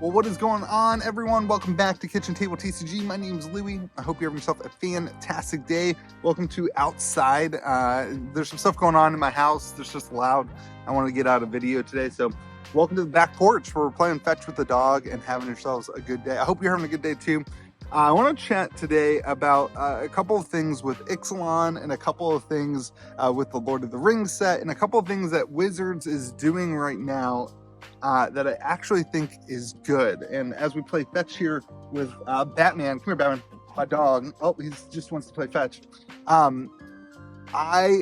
Well, what is going on, everyone? Welcome back to Kitchen Table TCG. My name is Louie. I hope you're having yourself a fantastic day. Welcome to Outside. There's some stuff going on in my house. It's just loud. I want to get out a video today, so welcome to the back porch where we're playing fetch with the dog and having yourselves a good day. I hope you're having a good day too. I want to chat today about a couple of things with Ixalan and a couple of things with the Lord of the Rings set and a couple of things that Wizards is doing right now that I actually think is good. And as we play fetch here with Batman, come here, Batman, my dog. Oh, he just wants to play fetch. I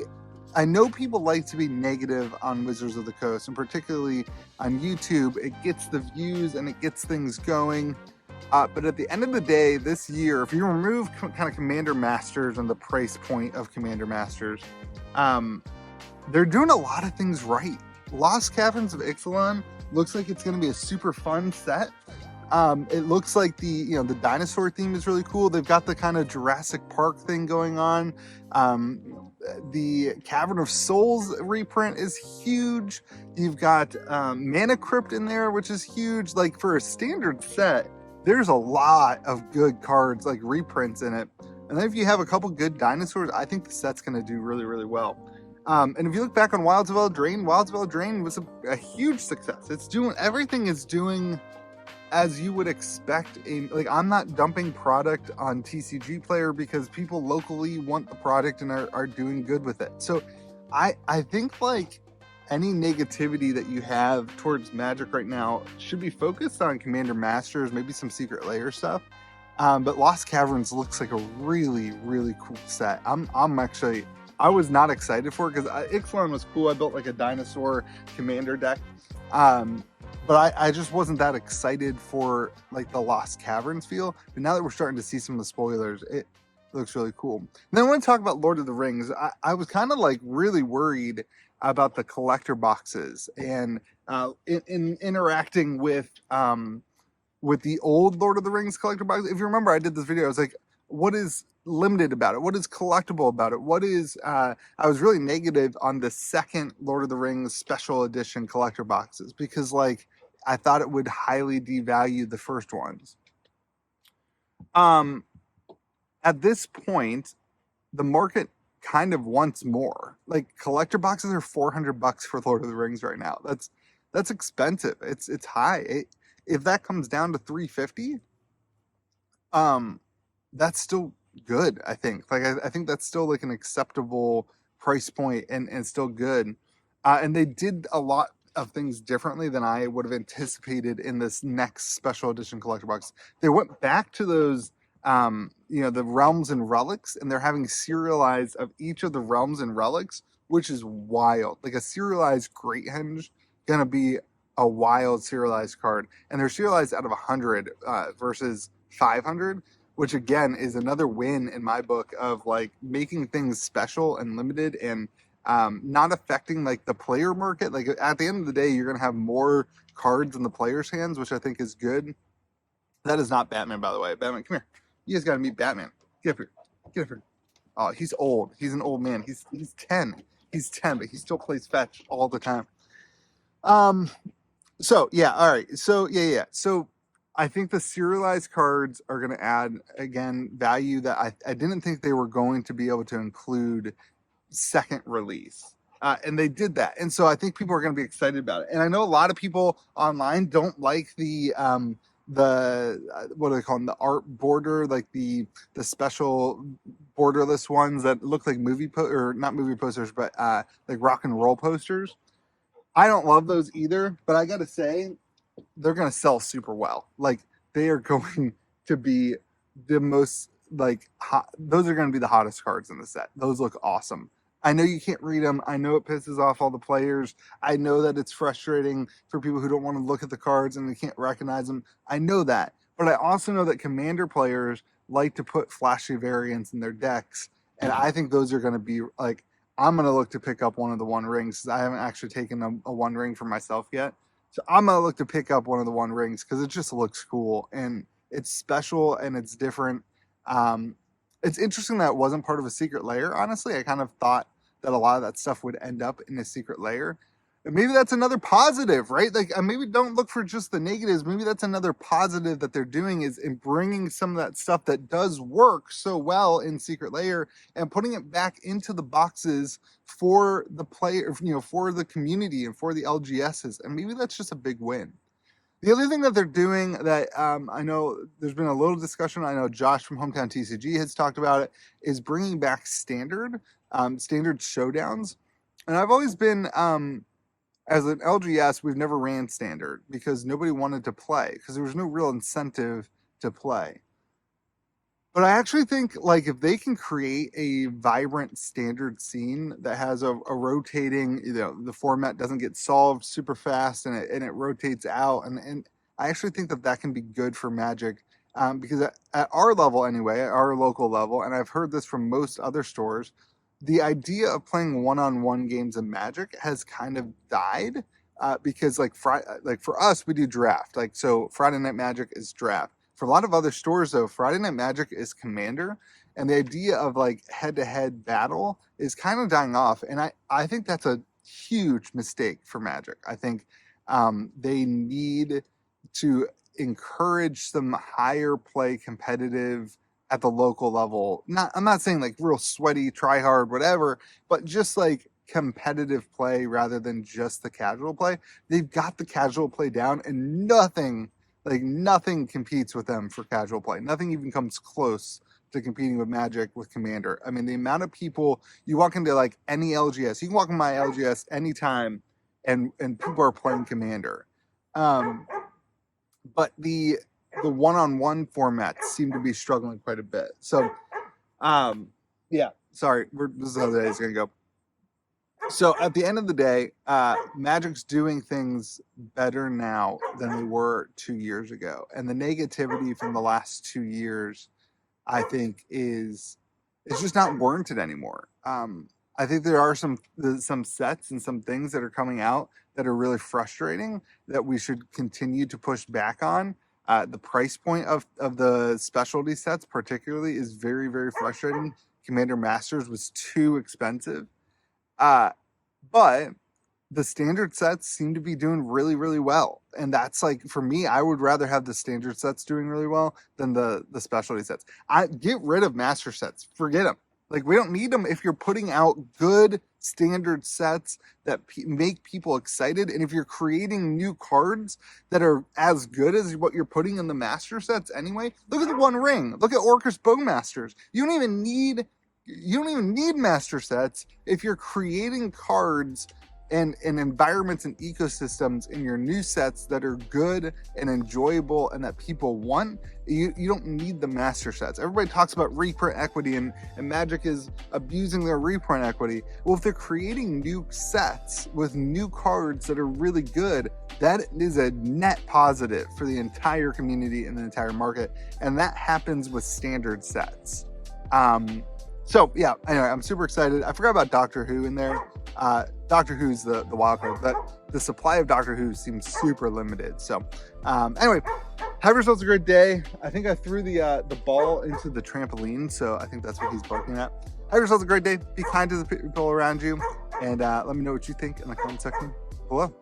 know people like to be negative on Wizards of the Coast, and particularly on YouTube. It gets the views and it gets things going. But at the end of the day, this year, if you remove kind of Commander Masters and the price point of Commander Masters, they're doing a lot of things right. Lost Caverns of Ixalan looks like it's going to be a super fun set. It looks like the dinosaur theme is really cool. They've got the kind of Jurassic Park thing going on. The Cavern of Souls reprint is huge. You've got Mana Crypt in there, which is huge. Like, for a standard set, there's a lot of good cards, like reprints in it. And then if you have a couple good dinosaurs, I think the set's going to do really, really well. And if you look back on Wilds of Eldraine was a huge success. Everything is doing as you would expect. I'm not dumping product on TCG Player because people locally want the product and are doing good with it. So I think like any negativity that you have towards Magic right now should be focused on Commander Masters, maybe some Secret Lair stuff. But Lost Caverns looks like a really, really cool set. I was not excited for it because Ixalan was cool. I built like a dinosaur commander deck. But I just wasn't that excited for like the Lost Caverns feel. But now that we're starting to see some of the spoilers, it looks really cool. And then I want to talk about Lord of the Rings. I was kind of like really worried about the collector boxes and in interacting with the old Lord of the Rings collector box. If you remember, I did this video. I was like, what is limited about it? What is collectible about it? What is I was really negative on the second Lord of the Rings special edition collector boxes because like I thought it would highly devalue the first ones. At this point, the market kind of wants more. Like, collector boxes are $400 for Lord of the Rings right now. That's expensive. It's high. If that comes down to $350, that's still good, I think. Like, I think that's still like an acceptable price point and still good. And they did a lot of things differently than I would have anticipated in this next special edition collector box. They went back to those the realms and relics, and they're having serialized of each of the realms and relics, which is wild. Like, a serialized Great Henge gonna be a wild serialized card, and they're serialized out of 100 versus 500, which again is another win in my book of like making things special and limited and not affecting like the player market. Like, at the end of the day, you're gonna have more cards in the players' hands, which I think is good. That is not Batman, by the way. Batman, come here. You guys gotta meet Batman. Get up here. Get up here. Oh, he's old. He's an old man. He's 10. He's 10, but he still plays fetch all the time. So yeah, all right. So yeah. So I think the serialized cards are gonna add again value that I didn't think they were going to be able to include second release. And they did that. And so I think people are gonna be excited about it. And I know a lot of people online don't like the what do they call them, the art border, like the special borderless ones that look like not movie posters, but like rock and roll posters. I don't love those either, but I gotta say they're gonna sell super well. Like, they are going to be the most like hot. Those are gonna be the hottest cards in the set. Those look awesome. I know you can't read them. I know it pisses off all the players. I know that it's frustrating for people who don't want to look at the cards and they can't recognize them. I know that. But I also know that Commander players like to put flashy variants in their decks. And I think those are going to be like, I'm going to look to pick up one of the One Rings. I haven't actually taken a One Ring for myself yet. So I'm going to look to pick up one of the One Rings because it just looks cool and it's special and it's different. It's interesting that it wasn't part of a Secret Lair. Honestly, I kind of thought that a lot of that stuff would end up in a Secret Lair. maybe that's another positive, right? Like maybe don't look for just the negatives. Maybe that's another positive that they're doing is in bringing some of that stuff that does work so well in Secret Lair and putting it back into the boxes for the player, for the community and for the LGSs. And maybe that's just a big win. The other thing that they're doing that I know there's been a little discussion, I know Josh from Hometown TCG has talked about it, is bringing back standard showdowns. And I've always been, as an LGS, we've never ran standard because nobody wanted to play because there was no real incentive to play. But I actually think like if they can create a vibrant standard scene that has a rotating, the format doesn't get solved super fast and it rotates out. And I actually think that can be good for Magic because at our level anyway, at our local level, and I've heard this from most other stores, the idea of playing one-on-one games of Magic has kind of died because like for us, we do draft. Like, so Friday Night Magic is draft. For a lot of other stores, though, Friday Night Magic is Commander, and the idea of like head-to-head battle is kind of dying off. And I think that's a huge mistake for Magic. I think they need to encourage some higher play competitive at the local level. I'm not saying like real sweaty, try hard, whatever, but just like competitive play rather than just the casual play. They've got the casual play down, and nothing competes with them for casual play. Nothing even comes close to competing with Magic with Commander. I mean, the amount of people, you walk into like any LGS, you can walk in my LGS anytime and people are playing Commander. But the one-on-one formats seem to be struggling quite a bit. So, yeah, sorry, this is how the day is going to go. So at the end of the day, Magic's doing things better now than they were 2 years ago. And the negativity from the last 2 years, I think, is just not warranted anymore. I think there are some sets and some things that are coming out that are really frustrating that we should continue to push back on. The price point of the specialty sets particularly is very, very frustrating. Commander Masters was too expensive. But the standard sets seem to be doing really, really well. And that's like, for me, I would rather have the standard sets doing really well than the specialty sets. I get rid of master sets. Forget them. Like, we don't need them if you're putting out good standard sets that make people excited. And if you're creating new cards that are as good as what you're putting in the master sets anyway, look at the One Ring. Look at Orcus Bowmasters. You don't even need master sets if you're creating cards and environments and ecosystems in your new sets that are good and enjoyable and that people want. You don't need the master sets. Everybody talks about reprint equity and Magic is abusing their reprint equity. Well, if they're creating new sets with new cards that are really good, that is a net positive for the entire community and the entire market. And that happens with standard sets. So yeah, anyway, I'm super excited. I forgot about Doctor Who in there. Doctor Who's the wild card, but the supply of Doctor Who seems super limited. So anyway, have yourselves a great day. I think I threw the ball into the trampoline, so I think that's what he's barking at. Have yourselves a great day. Be kind to the people around you, and let me know what you think in the comment section below.